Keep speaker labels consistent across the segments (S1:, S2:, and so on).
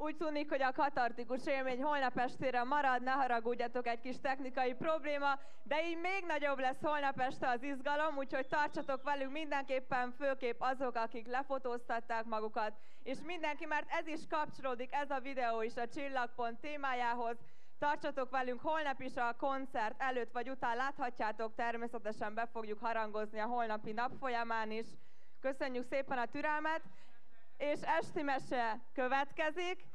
S1: Úgy tűnik, hogy a katartikus élmény holnap estére marad, ne haragudjatok, egy kis technikai probléma, de így még nagyobb lesz holnap este az izgalom, úgyhogy tartsatok velünk mindenképpen, főképp azok, akik lefotóztatták magukat, és mindenki, mert ez is kapcsolódik, ez a videó is a Csillagpont témájához. Tartsatok velünk holnap is, a koncert előtt vagy után láthatjátok, természetesen be fogjuk harangozni a holnapi nap folyamán is. Köszönjük szépen a türelmet, és esti mese következik.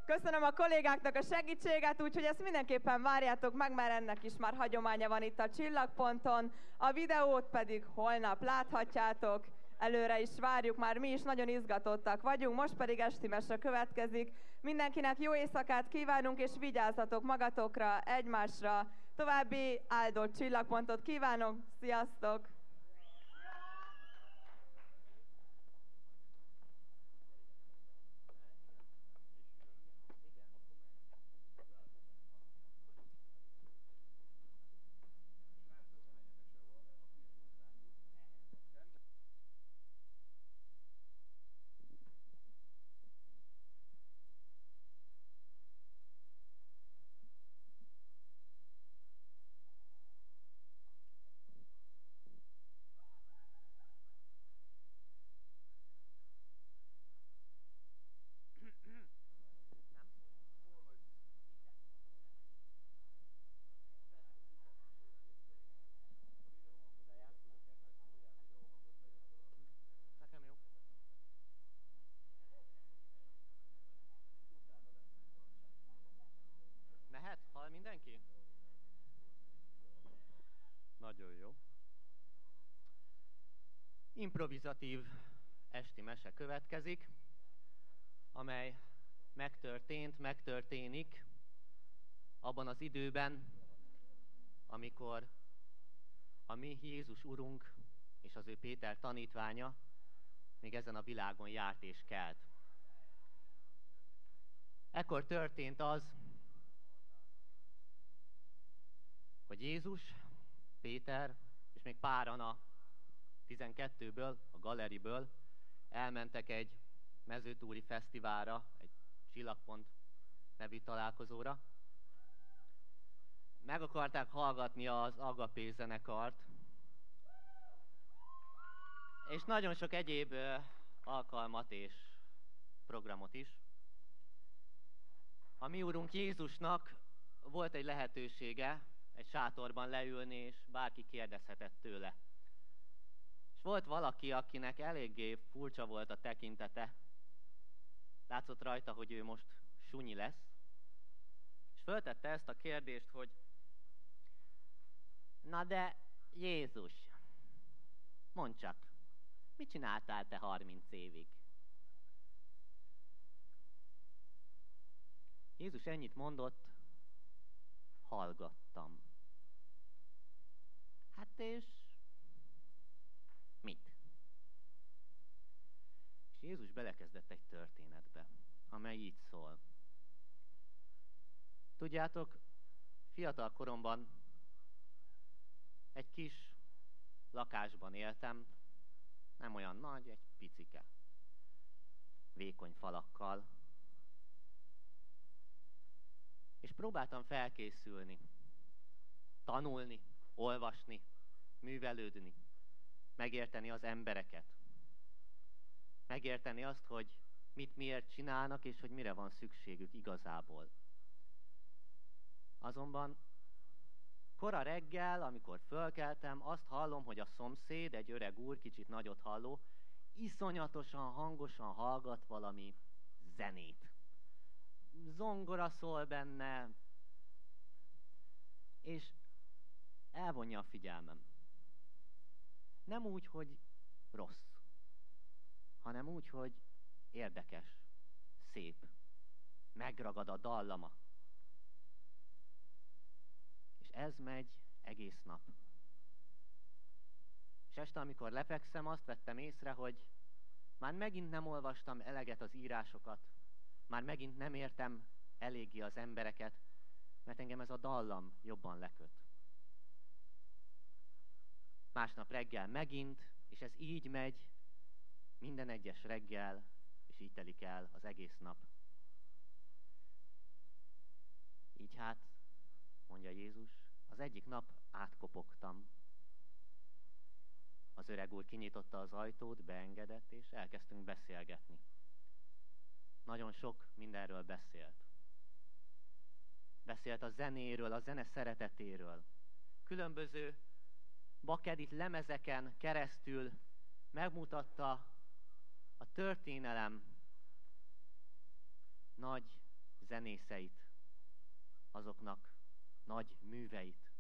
S1: Köszönöm a kollégáknak a segítséget, úgyhogy ezt mindenképpen várjátok meg, mert ennek is már hagyománya van itt a Csillagponton. A videót pedig holnap láthatjátok. Előre is várjuk, már mi is nagyon izgatottak vagyunk, most pedig esti mese következik. Mindenkinek jó éjszakát kívánunk, és vigyázzatok magatokra, egymásra. További áldott csillagpontot kívánok, sziasztok!
S2: Mehet? Hall mindenki? Nagyon jó. Improvizatív esti mese következik, amely megtörténik abban az időben, amikor a mi Jézus Urunk és az ő Péter tanítványa még ezen a világon járt és kelt. Ekkor történt az, hogy Jézus, Péter és még páran a 12-ből, a Galeriből elmentek egy mezőtúri fesztiválra, egy Csillagpont nevű találkozóra. Meg akarták hallgatni az Agapé zenekart, és nagyon sok egyéb alkalmat és programot is. A mi Úrunk Jézusnak volt egy lehetősége egy sátorban leülni, és bárki kérdezhetett tőle. És volt valaki, akinek eléggé furcsa volt a tekintete. Látszott rajta, hogy ő most sunyi lesz. És föltette ezt a kérdést, hogy na de Jézus, mondd csak, mit csináltál te 30 évig? Jézus ennyit mondott, hallgattam. Hát és mit? És Jézus belekezdett egy történetbe, amely így szól. Tudjátok, fiatal koromban egy kis lakásban éltem, nem olyan nagy, egy picike, vékony falakkal, és próbáltam felkészülni, tanulni, olvasni, művelődni, megérteni az embereket, megérteni azt, hogy mit miért csinálnak, és hogy mire van szükségük igazából. Azonban kora reggel, amikor fölkeltem, azt hallom, hogy a szomszéd, egy öreg úr, kicsit nagyot halló, iszonyatosan, hangosan hallgat valami zenét. Zongora szól benne, és elvonja a figyelmem. Nem úgy, hogy rossz, hanem úgy, hogy érdekes, szép, megragad a dallama. És ez megy egész nap. És este, amikor lefekszem, azt vettem észre, hogy már megint nem olvastam eleget az írásokat, már megint nem értem eléggé az embereket, mert engem ez a dallam jobban leköt. Másnap reggel megint, és ez így megy minden egyes reggel, és így telik el az egész nap. Így hát, mondja Jézus, az egyik nap átkopogtam. Az öreg úr kinyitotta az ajtót, beengedett, és elkezdtünk beszélgetni. Nagyon sok mindenről beszélt. Beszélt a zenéről, a zene szeretetéről. Különböző bakedit lemezeken keresztül megmutatta a történelem nagy zenészeit, azoknak nagy műveit.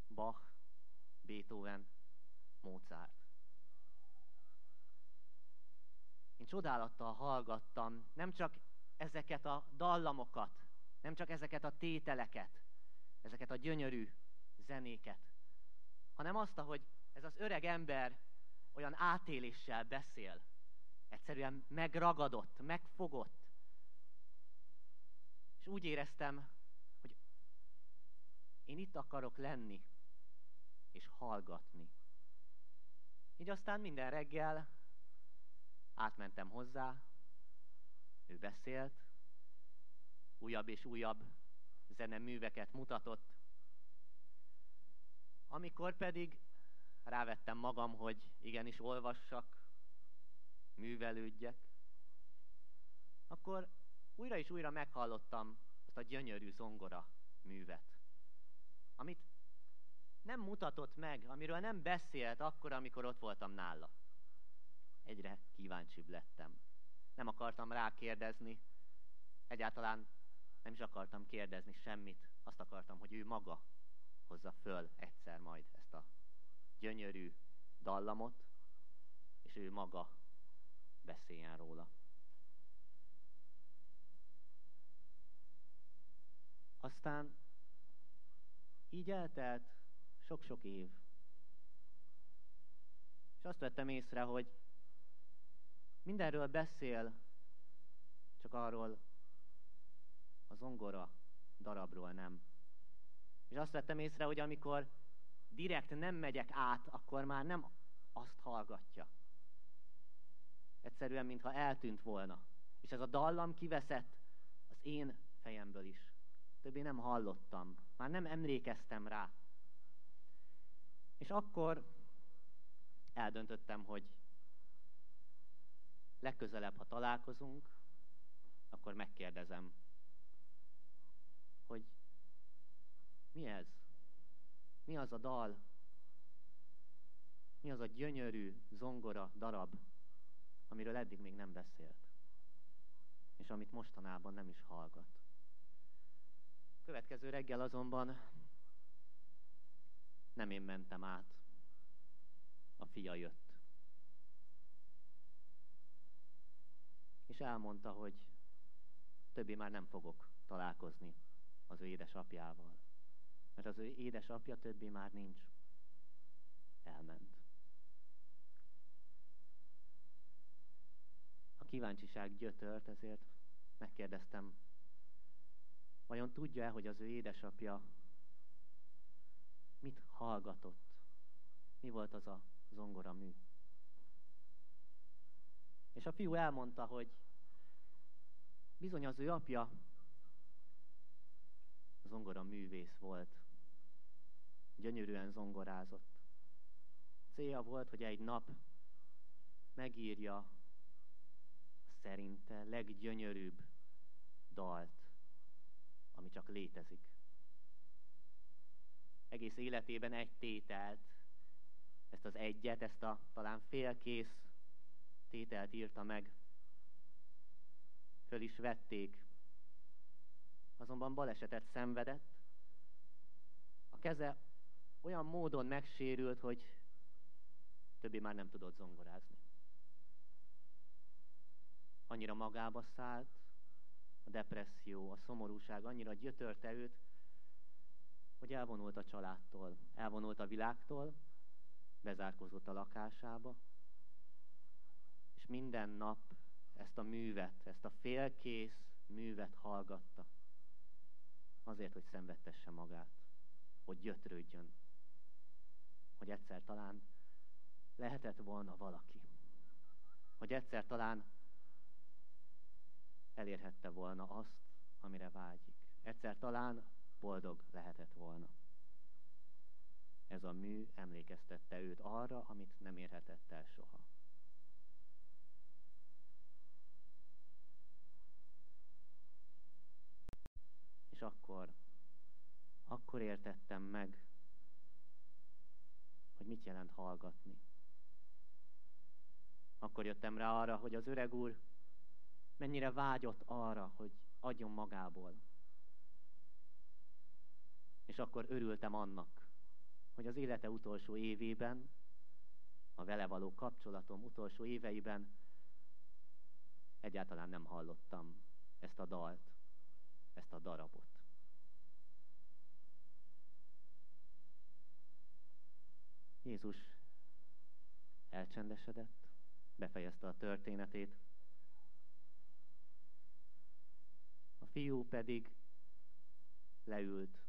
S2: Bach, Beethoven, Mozart. Én csodálattal hallgattam nem csak ezeket a dallamokat, nem csak ezeket a tételeket, ezeket a gyönyörű zenéket, hanem azt, ahogy ez az öreg ember olyan átéléssel beszél. Egyszerűen megragadott, megfogott. És úgy éreztem, hogy én itt akarok lenni, és hallgatni. Így aztán minden reggel átmentem hozzá, ő beszélt, újabb és újabb zeneműveket mutatott. Amikor pedig rávettem magam, hogy igenis olvassak, művelődjek, akkor újra és újra meghallottam azt a gyönyörű zongora művet, amit nem mutatott meg, amiről nem beszélt akkor, amikor ott voltam nála. Egyre kíváncsibb lettem. Nem akartam rákérdezni, egyáltalán nem is akartam kérdezni semmit. Azt akartam, hogy ő maga hozza föl egyszer majd ezt a gyönyörű dallamot, és ő maga beszéljen róla. Aztán így eltelt sok-sok év. És azt vettem észre, hogy mindenről beszél, csak arról a zongora darabról nem. És azt vettem észre, hogy amikor direkt nem megyek át, akkor már nem azt hallgatja. Egyszerűen, mintha eltűnt volna. És ez a dallam kiveszett az én fejemből is. Többé nem hallottam, már nem emlékeztem rá. És akkor eldöntöttem, hogy legközelebb, ha találkozunk, akkor megkérdezem, hogy mi ez? Mi az a dal? Mi az a gyönyörű zongora darab, amiről eddig még nem beszélt, és amit mostanában nem is hallgat? Következő reggel azonban nem én mentem át, a fia jött. És elmondta, hogy többé már nem fogok találkozni az ő édesapjával, mert az ő édesapja többé már nincs. Elment. A kíváncsiság gyötört, ezért megkérdeztem, vajon tudja-e, hogy az ő édesapja mit hallgatott? Mi volt az a zongoramű? És a fiú elmondta, hogy bizony az ő apja zongoraművész volt. Gyönyörűen zongorázott. Célja volt, hogy egy nap megírja a szerinte leggyönyörűbb dalt, ami csak létezik. Egész életében egy tételt, ezt az egyet, ezt a talán félkész tételt írta meg. Föl is vették. Azonban balesetet szenvedett. A keze olyan módon megsérült, hogy többé már nem tudott zongorázni. Annyira magába szállt, a depresszió, a szomorúság annyira gyötörte őt, hogy elvonult a családtól, elvonult a világtól, bezárkózott a lakásába, és minden nap ezt a művet, ezt a félkész művet hallgatta. Azért, hogy szenvedtesse magát, hogy gyötrődjön, hogy egyszer talán lehetett volna valaki, hogy egyszer talán elérhette volna azt, amire vágyik. egyszer talán boldog lehetett volna. Ez a mű emlékeztette őt arra, amit nem érhetett el soha. És akkor értettem meg, hogy mit jelent hallgatni. Akkor jöttem rá arra, hogy az öreg úr mennyire vágyott arra, hogy adjon magából. És akkor örültem annak, hogy az élete utolsó évében, a vele való kapcsolatom utolsó éveiben egyáltalán nem hallottam ezt a dalt, ezt a darabot. Jézus elcsendesedett, befejezte a történetét. A fiú pedig leült,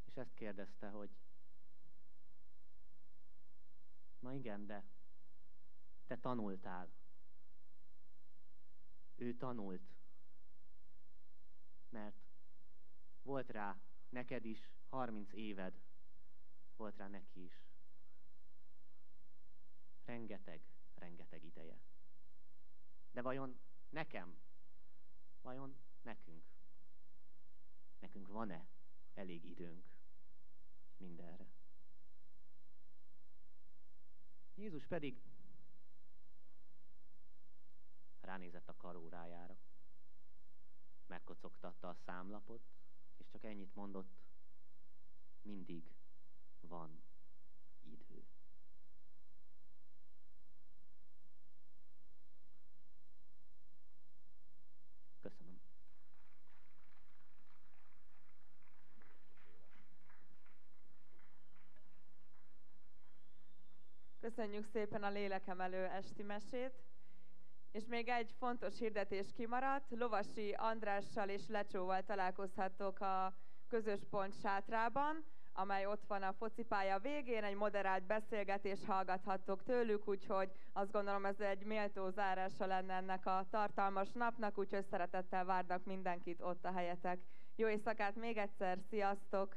S2: és ezt kérdezte, hogy na igen, de te tanultál. Ő tanult, mert volt rá neked is 30 éved, volt rá neki is. Rengeteg ideje. De vajon nekem, vajon nekünk van-e elég időnk mindenre? Jézus pedig ránézett a karórájára, megkocogtatta a számlapot, és csak ennyit mondott: mindig van idő. Köszönöm.
S1: Köszönjük szépen a lélekemelő esti mesét. És még egy fontos hirdetés kimaradt. Lovasi Andrással és Lecsóval találkozhattok a Közös Pont sátrában, amely ott van a focipálya végén. Egy moderált beszélgetést hallgathattok tőlük, úgyhogy azt gondolom, ez egy méltó zárása lenne ennek a tartalmas napnak, úgyhogy szeretettel várnak mindenkit ott a helyetek. Jó éjszakát még egyszer, sziasztok!